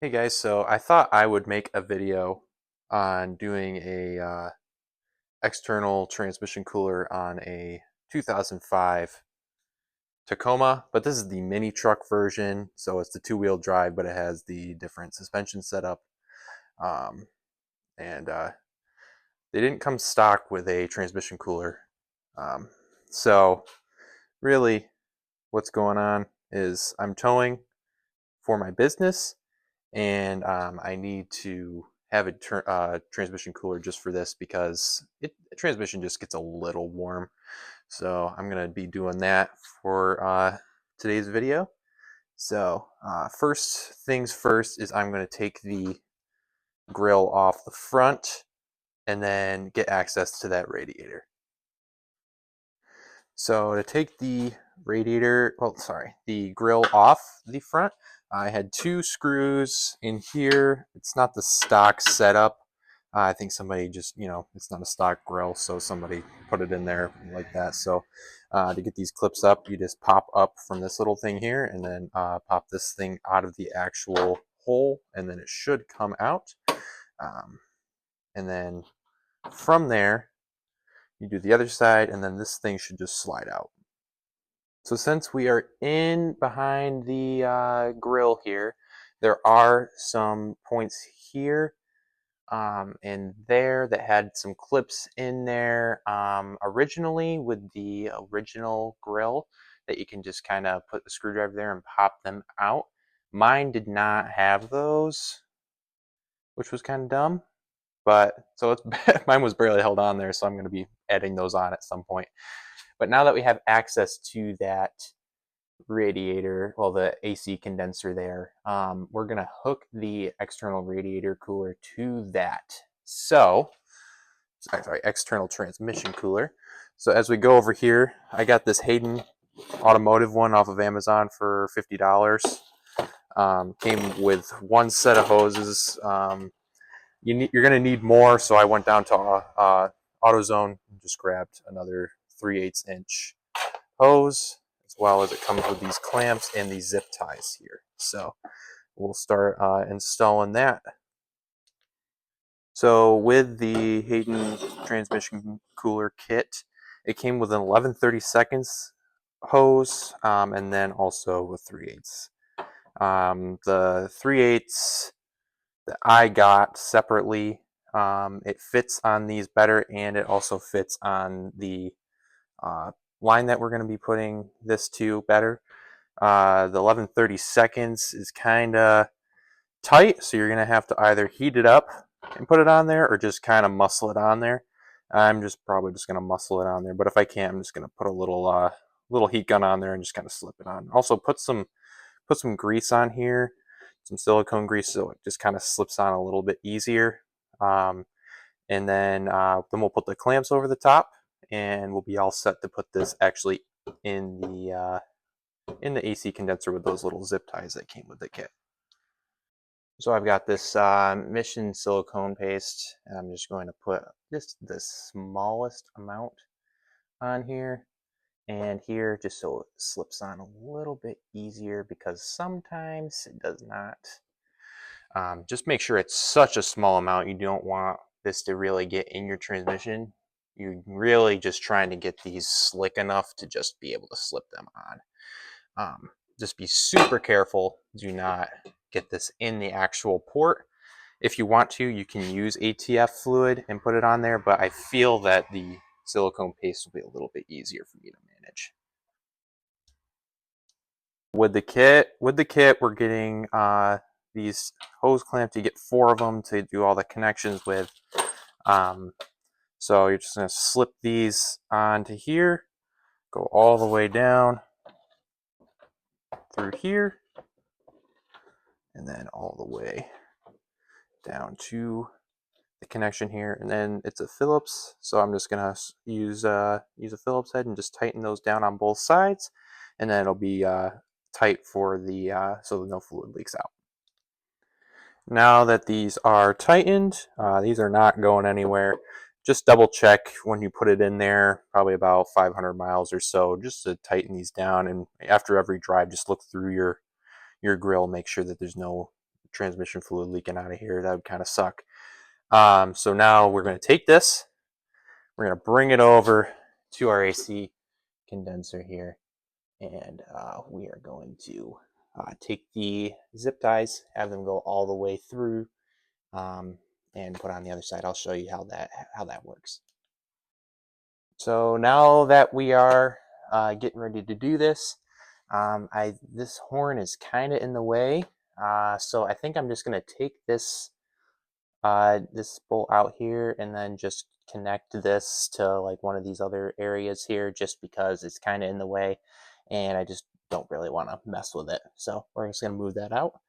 Hey guys, so I thought I would make a video on doing a external transmission cooler on a 2005 Tacoma, but this is the mini truck version, so it's the two-wheel drive, but it has the different suspension setup. Um, and they didn't come stock with a transmission cooler. Um, so really, what's going on is I'm towing for my business, and I need to have a transmission cooler just for this because the transmission just gets a little warm. So I'm going to be doing that for today's video. So first things first is I'm going to take the grill off the front and then get access to that radiator. So to take the the grill off the front, I had two screws in here. It's not the stock setup. I think somebody just, it's not a stock grill, so somebody put it in there like that. So to get these clips up, you just pop up from this little thing here and then pop this thing out of the actual hole, and then it should come out. And then from there, you do the other side, and then this thing should just slide out. So since we are in behind the grill here, there are some points here and there that had some clips in there originally with the original grill that you can just kind of put the screwdriver there and pop them out. Mine did not have those, which was kind of dumb. But so it's mine was barely held on there, so I'm going to be adding those on at some point. But now that we have access to that radiator, well, the AC condenser there, we're going to hook the external radiator cooler to that. So, sorry, external transmission cooler. So as we go over here, I got this Hayden automotive one off of Amazon for $50. Came with one set of hoses. You're going to need more, so I went down to AutoZone and just grabbed another 3/8 inch hose, as well as it comes with these clamps and these zip ties here. So we'll start installing that. So with the Hayden transmission cooler kit, it came with an 11/32 hose and then also a 3/8. The 3/8 that I got separately, it fits on these better, and it also fits on the line that we're going to be putting this to better. The 11/32 is kind of tight, so you're going to have to either heat it up and put it on there or just kind of muscle it on there. I'm just probably just going to muscle it on there, but if I can, I'm just going to put a little heat gun on there and just kind of slip it on. Also put some grease on here, some silicone grease, so it just kind of slips on a little bit easier. And then we'll put the clamps over the top, and we'll be all set to put this actually in the AC condenser with those little zip ties that came with the kit. So I've got this Mission silicone paste, and I'm just going to put just the smallest amount on here and here, just so it slips on a little bit easier, because sometimes it does not. Just make sure it's such a small amount. You don't want this to really get in your transmission. You're really just trying to get these slick enough to just be able to slip them on. Just be super careful. Do not get this in the actual port. If you want to, you can use ATF fluid and put it on there, but I feel that the silicone paste will be a little bit easier for me to manage. With the kit, we're getting these hose clamps. You get 4 of them to do all the connections with. So you're just going to slip these onto here, go all the way down through here, and then all the way down to the connection here. And then it's a Phillips, so I'm just going to use a Phillips head and just tighten those down on both sides, and then it'll be tight for the so no fluid leaks out. Now that these are tightened, these are not going anywhere. Just double check when you put it in there, probably about 500 miles or so, just to tighten these down. And after every drive, just look through your grill, make sure that there's no transmission fluid leaking out of here. That would kind of suck. So now we're going to take this, we're going to bring it over to our AC condenser here, and we are going to take the zip ties, have them go all the way through, and put on the other side. I'll show you how that works. So now that we are getting ready to do this, this horn is kind of in the way, so I think I'm just going to take this bolt out here and then just connect this to like one of these other areas here, just because it's kind of in the way and I just don't really want to mess with it. So we're just going to move that out.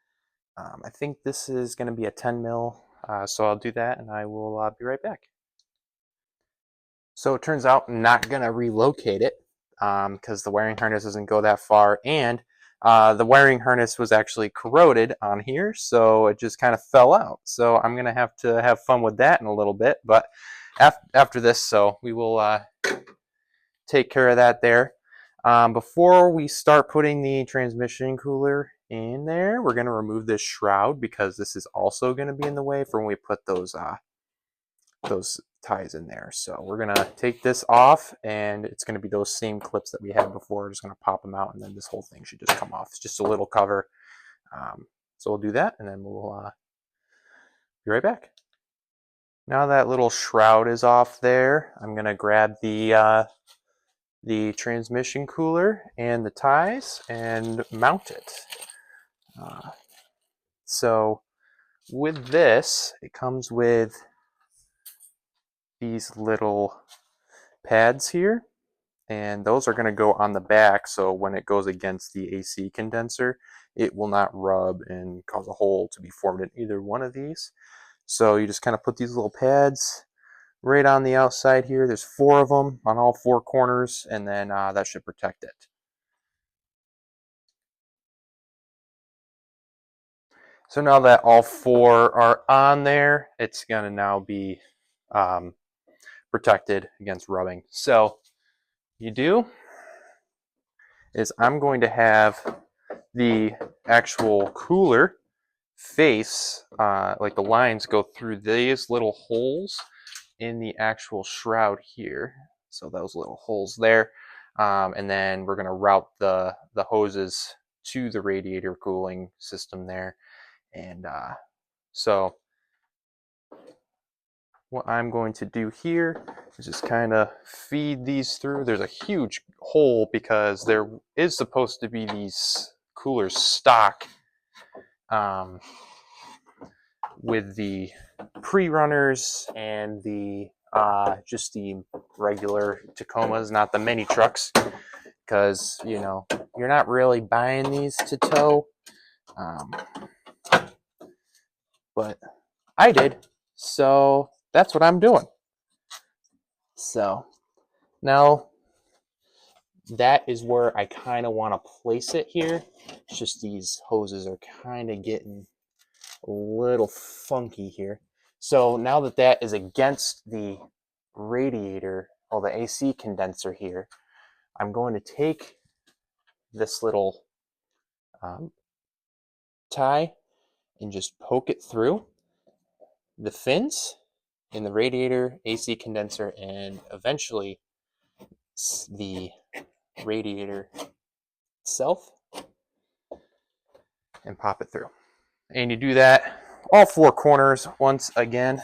I think this is going to be a 10 mil, so I'll do that and I will be right back. So it turns out I'm not going to relocate it because the wiring harness doesn't go that far, and the wiring harness was actually corroded on here, so it just kind of fell out. So I'm going to have fun with that in a little bit, but after this, so we will take care of that there. Before we start putting the transmission cooler in there, we're going to remove this shroud because this is also going to be in the way for when we put those ties in there. So we're going to take this off, and it's going to be those same clips that we had before. Just going to pop them out, and then this whole thing should just come off. It's just a little cover. So we'll do that, and then we'll be right back. Now that little shroud is off there, I'm going to grab the transmission cooler and the ties and mount it. So with this, it comes with these little pads here, and those are going to go on the back, so when it goes against the AC condenser, it will not rub and cause a hole to be formed in either one of these. So you just kind of put these little pads right on the outside here. There's 4 of them on all 4 corners, and then that should protect it. So now that all 4 are on there, it's going to now be protected against rubbing. So you do is I'm going to have the actual cooler face, like the lines go through these little holes in the actual shroud here. So those little holes there. And then we're going to route the hoses to the radiator cooling system there. And so what I'm going to do here is just kind of feed these through. There's a huge hole because there is supposed to be these coolers stock with the pre-runners and the just the regular Tacomas, not the mini trucks, because you know you're not really buying these to tow, but I did, so that's what I'm doing. So now that is where I kind of want to place it here. It's just these hoses are kind of getting a little funky here. So now that that is against the radiator, or the AC condenser here, I'm going to take this little tie and just poke it through the fins in the radiator, AC condenser, and eventually the radiator itself, and pop it through. And you do that all 4 corners once again,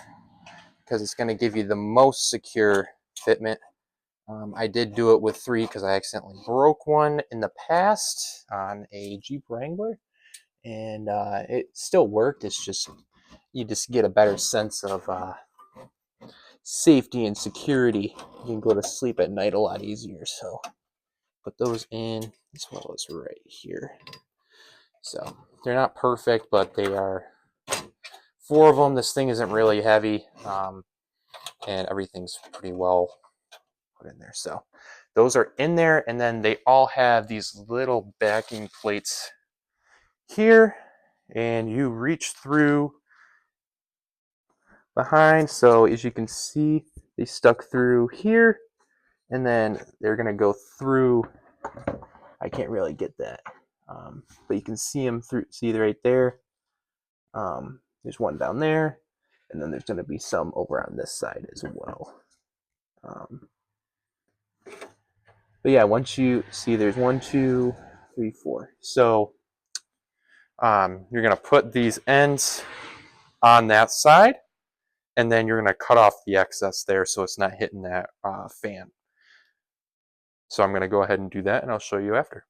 because it's going to give you the most secure fitment. I did do it with 3 because I accidentally broke one in the past on a Jeep Wrangler, and it still worked. It's just you just get a better sense of safety and security. You can go to sleep at night a lot easier. So put those in as well as right here. So they're not perfect, but they are 4 of them. This thing isn't really heavy, and everything's pretty well put in there. So those are in there, and then they all have these little backing plates here, and you reach through behind. So as you can see, they stuck through here, and then they're going to go through. I can't really get that, but you can see them through. See right there. There's one down there, and then there's going to be some over on this side as well. But yeah, once you see, there's 1, 2, 3, 4. So you're going to put these ends on that side, and then you're going to cut off the excess there so it's not hitting that fan. So I'm going to go ahead and do that, and I'll show you after.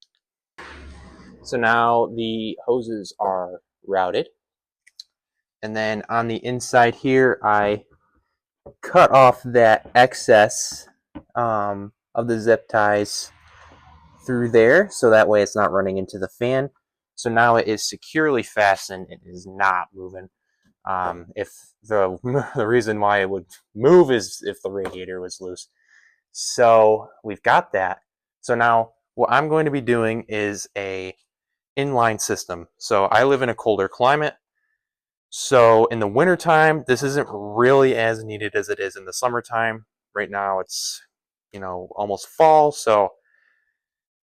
So now the hoses are routed. And then on the inside here, I cut off that excess of the zip ties through there, so that way it's not running into the fan. So now it is securely fastened. It is not moving. If the reason why it would move is if the radiator was loose. So we've got that. So now what I'm going to be doing is a inline system. So I live in a colder climate. So in the wintertime, this isn't really as needed as it is in the summertime. Right now it's, almost fall. So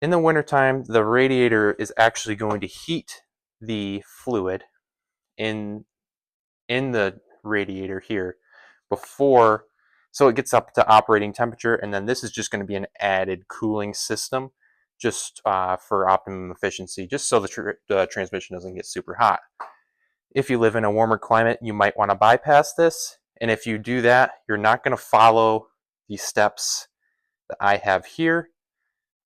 in the wintertime, the radiator is actually going to heat the fluid in the radiator here before, so it gets up to operating temperature, and then this is just going to be an added cooling system just for optimum efficiency, just so the transmission doesn't get super hot. If you live in a warmer climate, you might want to bypass this. And if you do that, you're not going to follow the steps that I have here.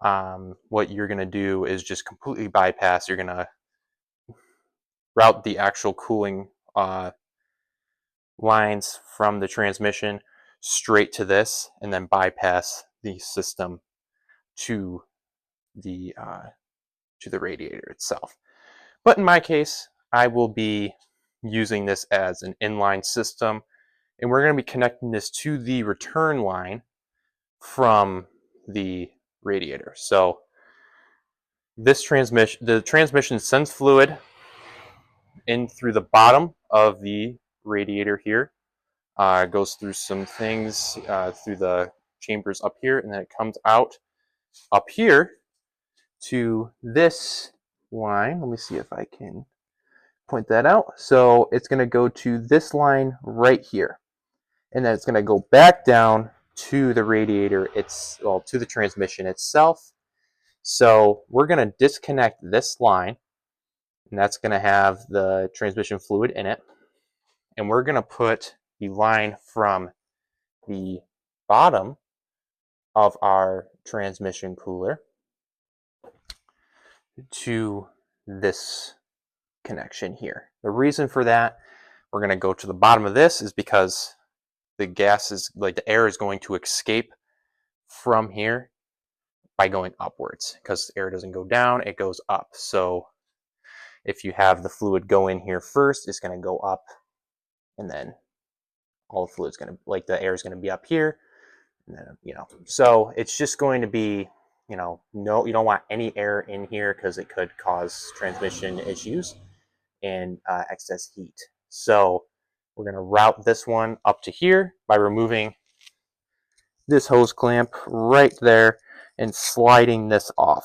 What you're going to do is just completely bypass. You're going to route the actual cooling lines from the transmission straight to this, and then bypass the system to the radiator itself. But in my case, I will be using this as an inline system, and we're going to be connecting this to the return line from the radiator. So the transmission sends fluid in through the bottom of the radiator here. Goes through some things through the chambers up here, and then it comes out up here to this line. Let me see if I can point that out. So it's going to go to this line right here, and then it's going to go back down to the radiator, to the transmission itself. So we're going to disconnect this line, and that's going to have the transmission fluid in it, and we're going to put the line from the bottom of our transmission cooler to this connection here. The reason for that, we're going to go to the bottom of this, is because the air is going to escape from here by going upwards, because air doesn't go down, it goes up. So if you have the fluid go in here first, it's going to go up, and then all the fluid's going to, the air is going to be up here, and then, so it's just going to be, no, you don't want any air in here because it could cause transmission issues and excess heat. So we're going to route this one up to here by removing this hose clamp right there and sliding this off.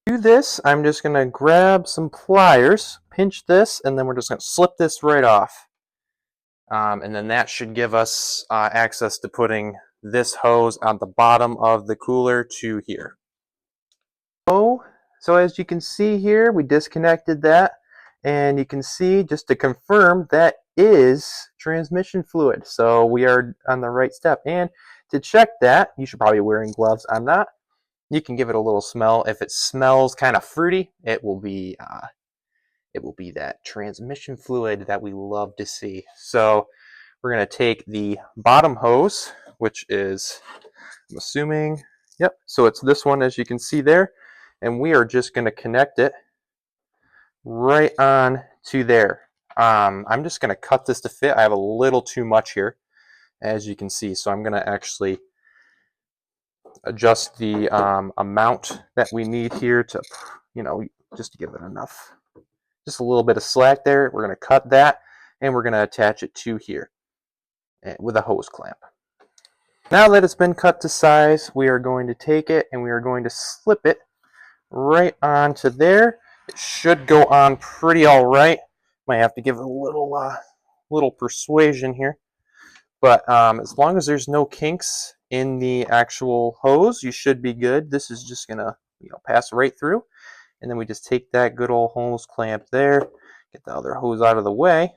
To do this, I'm just going to grab some pliers, pinch this, and then we're just going to slip this right off. And then that should give us access to putting this hose on the bottom of the cooler to here. So as you can see here, we disconnected that, and you can see, just to confirm, that is transmission fluid. So we are on the right step. And to check that, you should probably be wearing gloves. I'm not. You can give it a little smell. If it smells kind of fruity, it will be that transmission fluid that we love to see. So we're going to take the bottom hose, which is, I'm assuming, yep, so it's this one, as you can see there, and we are just going to connect it right on to there. I'm just going to cut this to fit. I have a little too much here, as you can see, so I'm going to actually adjust the amount that we need here to, just to give it enough, just a little bit of slack there. We're going to cut that, and we're going to attach it to here with a hose clamp. Now that it's been cut to size, we are going to take it and we are going to slip it right onto there. It should go on pretty all right. Might have to give it a little persuasion here. But as long as there's no kinks in the actual hose, you should be good. This is just gonna, pass right through. And then we just take that good old hose clamp there, get the other hose out of the way,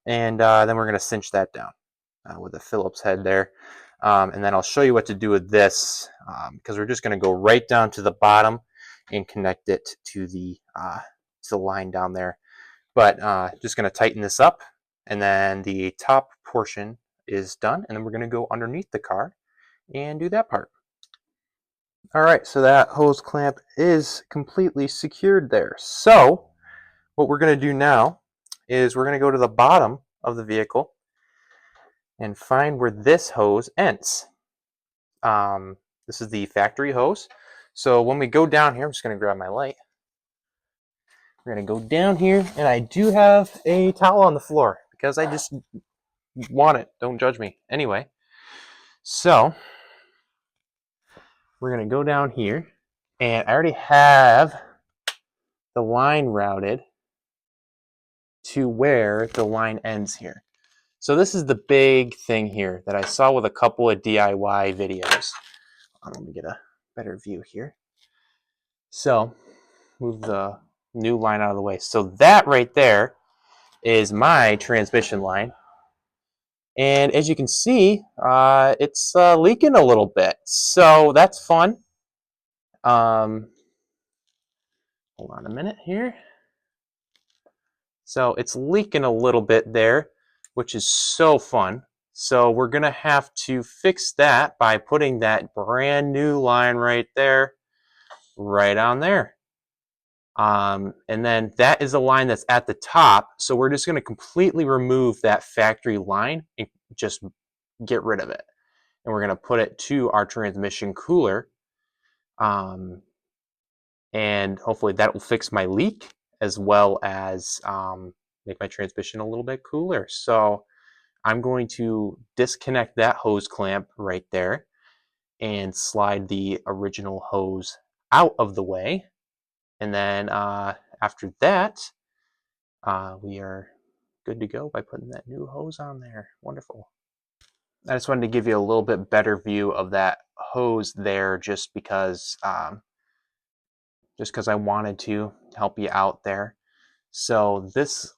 and then we're gonna cinch that down with the Phillips head there. And then I'll show you what to do with this, because we're just gonna go right down to the bottom and connect it to the line down there. But just gonna tighten this up, and then the top portion is done, and then we're gonna go underneath the car and do that part. All right, so that hose clamp is completely secured there. So what we're gonna do now is we're gonna go to the bottom of the vehicle and find where this hose ends. This is the factory hose. So when we go down here, I'm just gonna grab my light. We're gonna go down here, and I do have a towel on the floor because I just want it. Don't judge me. Anyway, so we're gonna go down here, and I already have the line routed to where the line ends here. So this is the big thing here that I saw with a couple of DIY videos. Let me get a better view here. So move the new line out of the way. So that right there is my transmission line. And as you can see, it's leaking a little bit. So that's fun. Hold on a minute here. So it's leaking a little bit there, which is so fun. So we're going to have to fix that by putting that brand new line right there, right on there. And then that is a line that's at the top. So we're just going to completely remove that factory line and just get rid of it. And we're going to put it to our transmission cooler. And hopefully that will fix my leak as well as make my transmission a little bit cooler. So I'm going to disconnect that hose clamp right there and slide the original hose out of the way. And then after that, we are good to go by putting that new hose on there. Wonderful. I just wanted to give you a little bit better view of that hose there just because I wanted to help you out there. So this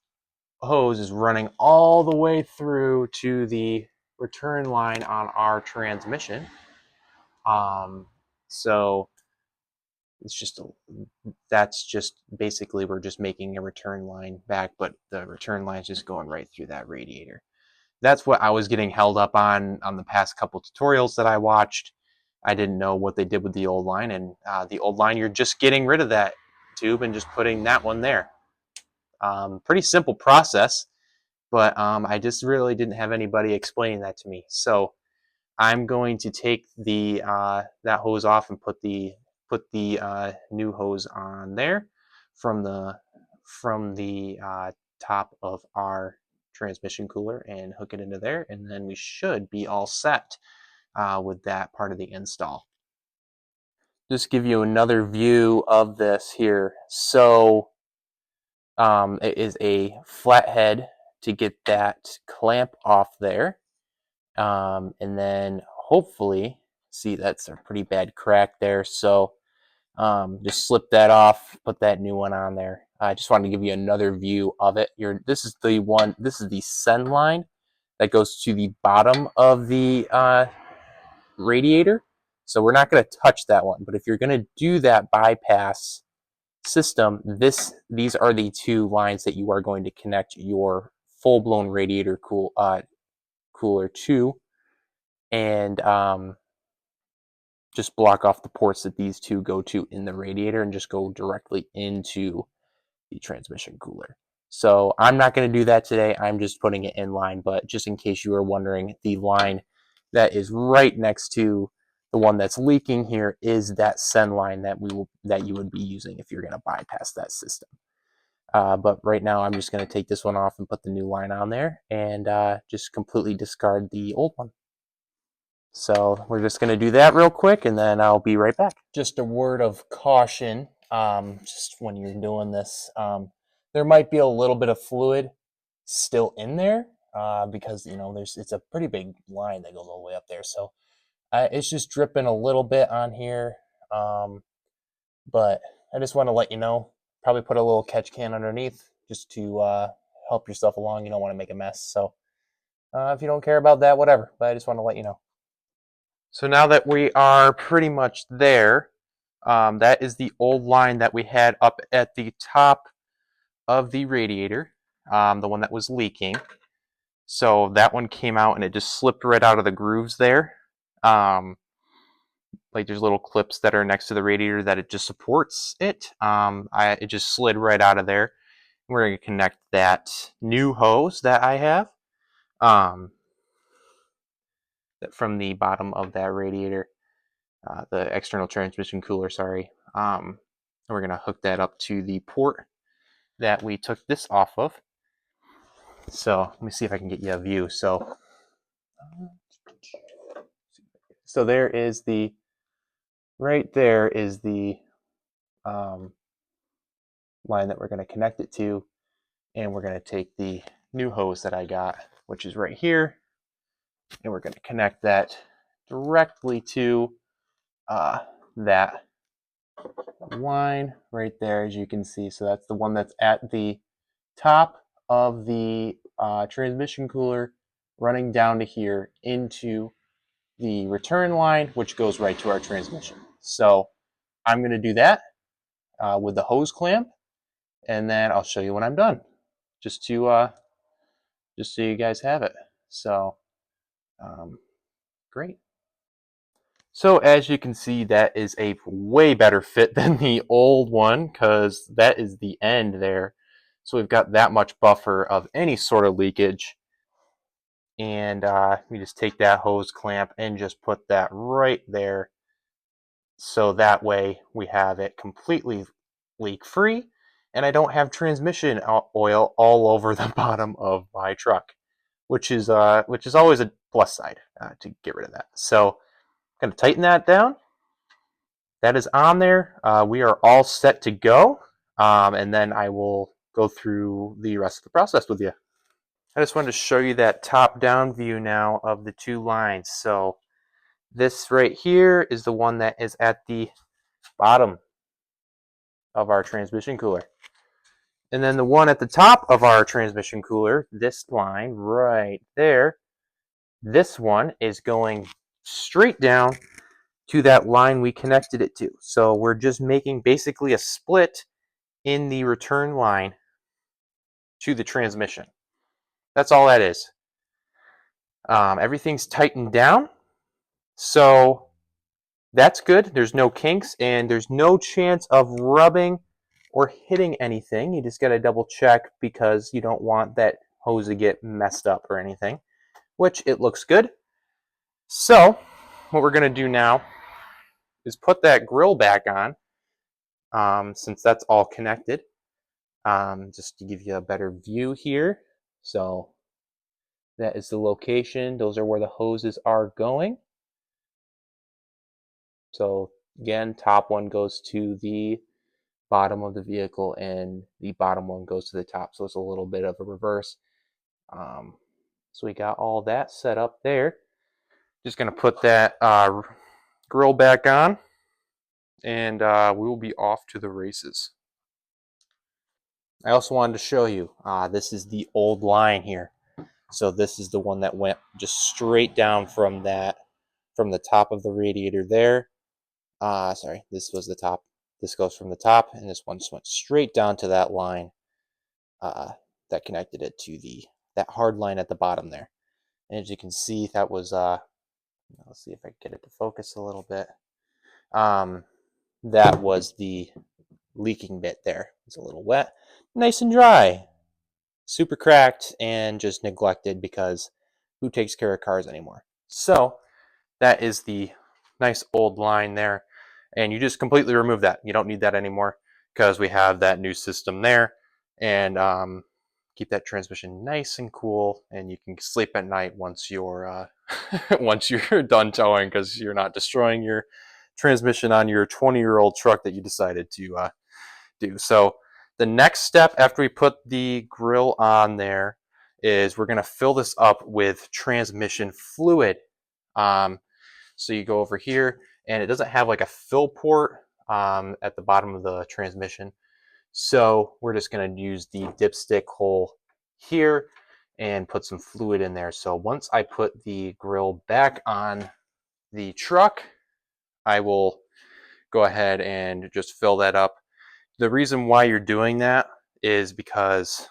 hose is running all the way through to the return line on our transmission. So it's just that's just basically we're just making a return line back, but the return line is just going right through that radiator. That's what I was getting held up on the past couple tutorials that I watched. I didn't know what they did with the old line, and the old line, you're just getting rid of that tube and just putting that one there. Pretty simple process, but I just really didn't have anybody explaining that to me. So I'm going to take the that hose off and put the new hose on there from the top of our transmission cooler and hook it into there, and then we should be all set with that part of the install. Just give you another view of this here. So it is a flathead to get that clamp off there, and then hopefully, see, that's a pretty bad crack there, so just slip that off, put that new one on there. I just wanted to give you another view of it. This is the send line that goes to the bottom of the radiator. So we're not going to touch that one, but if you're going to do that bypass system, these are the two lines that you are going to connect your full-blown radiator cooler to, and just block off the ports that these two go to in the radiator and just go directly into the transmission cooler. So I'm not going to do that today. I'm just putting it in line, but just in case you were wondering, the line that is right next to the one that's leaking here is that send line that you would be using if you're going to bypass that system. But right now I'm just going to take this one off and put the new line on there and just completely discard the old one. So we're just going to do that real quick, and then I'll be right back. Just a word of caution. just when you're doing this. There might be a little bit of fluid still in there because it's a pretty big line that goes all the way up there. So it's just dripping a little bit on here. But I just want to let you know. Probably put a little catch can underneath just to help yourself along. You don't want to make a mess. So if you don't care about that, whatever. But I just want to let you know. So now that we are pretty much there, that is the old line that we had up at the top of the radiator, the one that was leaking. So that one came out and it just slipped right out of the grooves there. Like there's little clips that are next to the radiator that it just supports it. It just slid right out of there. We're going to connect that new hose that I have from the bottom of that radiator, the external transmission cooler, sorry. And we're going to hook that up to the port that we took this off of. So let me see if I can get you a view. So there is right there is the line that we're going to connect it to, and we're going to take the new hose that I got, which is right here, and we're going to connect that directly to that line right there, as you can see. So that's the one that's at the top of the transmission cooler, running down to here into the return line, which goes right to our transmission. So I'm going to do that with the hose clamp, and then I'll show you when I'm done, just so you guys have it. So great. So as you can see, that is a way better fit than the old one, because that is the end there. So we've got that much buffer of any sort of leakage. And we just take that hose clamp and just put that right there. So that way we have it completely leak free, and I don't have transmission oil all over the bottom of my truck, which is always a plus side to get rid of that. So I'm going to tighten that down. That is on there. We are all set to go, and then I will go through the rest of the process with you. I just wanted to show you that top-down view now of the two lines. So this right here is the one that is at the bottom of our transmission cooler. And then the one at the top of our transmission cooler, this line right there, this one is going straight down to that line we connected it to. So we're just making basically a split in the return line to the transmission. That's all that is. Everything's tightened down, so that's good. There's no kinks, and there's no chance of rubbing or hitting anything. You just got to double check, because you don't want that hose to get messed up or anything, which it looks good. So what we're going to do now is put that grill back on, since that's all connected, just to give you a better view here. So that is the location. Those are where the hoses are going. So again, top one goes to the bottom of the vehicle, and the bottom one goes to the top. So it's a little bit of a reverse. So we got all that set up there. Just going to put that grill back on, and we will be off to the races. I also wanted to show you, this is the old line here. So this is the one that went just straight down from the top of the radiator there. Sorry, this was the top. This goes from the top, and this one just went straight down to that line that connected it to that hard line at the bottom there. And as you can see, that was let's see if I can get it to focus a little bit. That was the leaking bit there. It's a little wet, nice and dry, super cracked, and just neglected, because who takes care of cars anymore? So that is the nice old line there, and you just completely remove that. You don't need that anymore, because we have that new system there, and keep that transmission nice and cool, and you can sleep at night once you're once you're done towing, because you're not destroying your transmission on your 20-year-old truck that you decided to do. So the next step after we put the grill on there is we're going to fill this up with transmission fluid. So you go over here, and it doesn't have like a fill port at the bottom of the transmission. So we're just going to use the dipstick hole here and put some fluid in there. So once I put the grill back on the truck, I will go ahead and just fill that up. The reason why you're doing that is because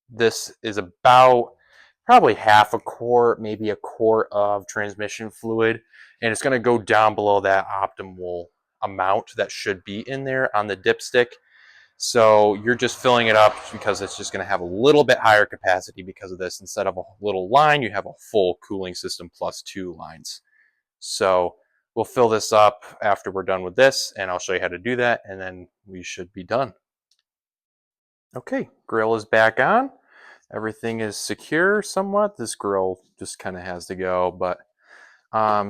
this is about probably half a quart, maybe a quart of transmission fluid, and it's going to go down below that optimal amount that should be in there on the dipstick. So you're just filling it up because it's just going to have a little bit higher capacity because of this. Instead of a little line, you have a full cooling system plus 2 lines. So we'll fill this up after we're done with this, and I'll show you how to do that, and then we should be done. Okay, grill is back on. Everything is secure somewhat. This grill just kind of has to go, but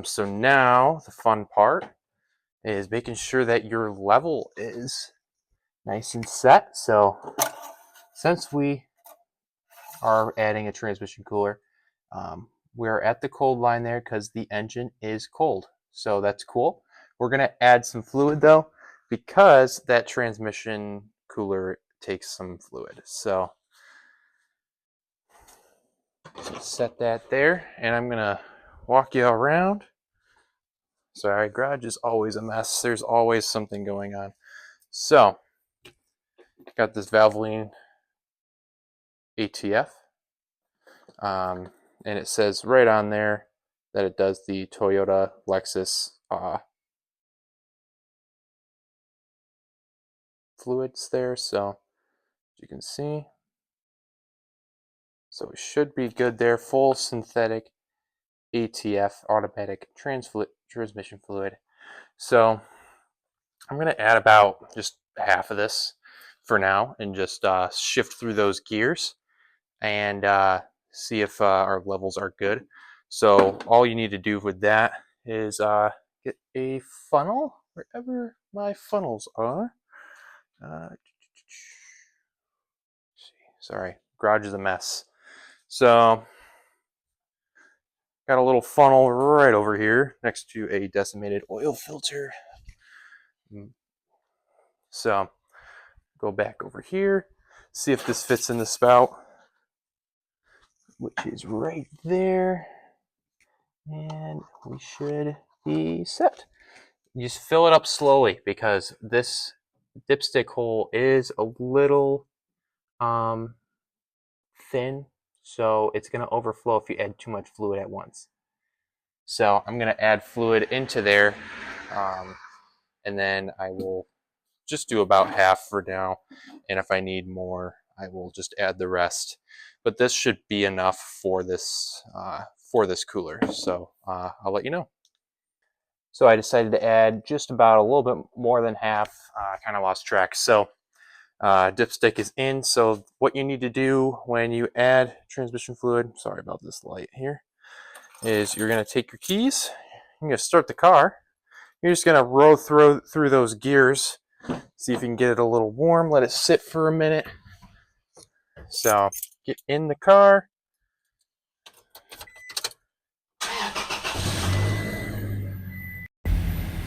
so now the fun part is making sure that your level is nice and set. So since we are adding a transmission cooler, we're at the cold line there because the engine is cold. So that's cool. We're going to add some fluid though, because that transmission cooler takes some fluid. So set that there, and I'm going to walk you around. Sorry, garage is always a mess. There's always something going on. So, got this Valvoline ATF. And it says right on there that it does the Toyota Lexus fluids there. So, as you can see, so it should be good there. Full synthetic ATF, automatic transmission fluid. So, I'm going to add about just half of this for now and just shift through those gears and see if our levels are good. So all you need to do with that is get a funnel wherever my funnels are. Sorry, garage is a mess. So got a little funnel right over here next to a decimated oil filter. So go back over here, see if this fits in the spout, which is right there, and we should be set. You just fill it up slowly because this dipstick hole is a little thin, so it's going to overflow if you add too much fluid at once. So I'm going to add fluid into there, and then I will just do about half for now, and if I need more, I will just add the rest. But this should be enough for this cooler, so I'll let you know. So I decided to add just about a little bit more than half. Kind of lost track. So dipstick is in. So what you need to do when you add transmission fluid, sorry about this light here, is you're going to take your keys, you're going to start the car, you're just going to roll through those gears, see if you can get it a little warm, let it sit for a minute. So get in the car.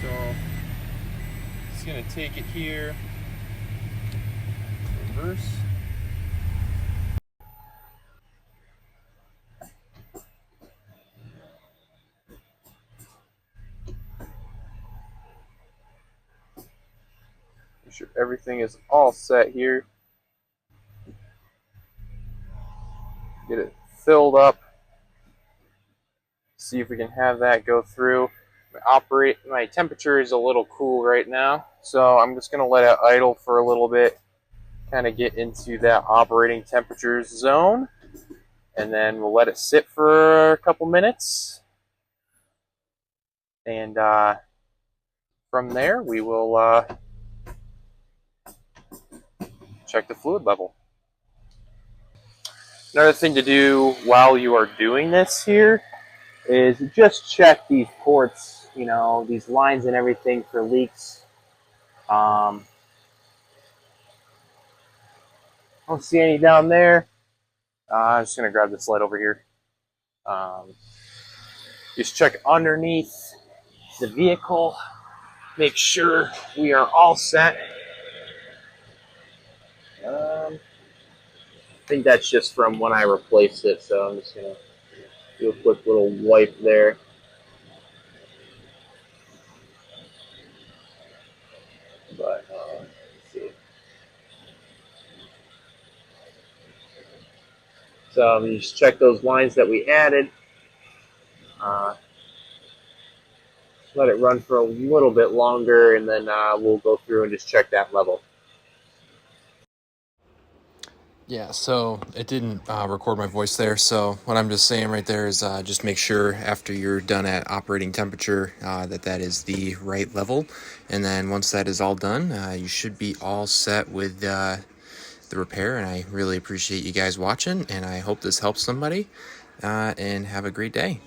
So just going to take it here, reverse. Make sure everything is all set here. Get it filled up. See if we can have that go through. My temperature is a little cool right now, so I'm just going to let it idle for a little bit, kind of get into that operating temperature zone, and then we'll let it sit for a couple minutes, and from there we will check the fluid level. Another thing to do while you are doing this here is just check these ports, you know, these lines and everything for leaks. I don't see any down there. I'm just gonna grab this light over here. Just check underneath the vehicle. Make sure we are all set. I think that's just from when I replaced it, so I'm just gonna do a quick little wipe there. But let's see. So you just check those lines that we added. Let it run for a little bit longer, and then we'll go through and just check that level. Yeah, so it didn't record my voice there. So what I'm just saying right there is just make sure after you're done at operating temperature that is the right level. And then once that is all done, you should be all set with the repair. And I really appreciate you guys watching, and I hope this helps somebody. And have a great day.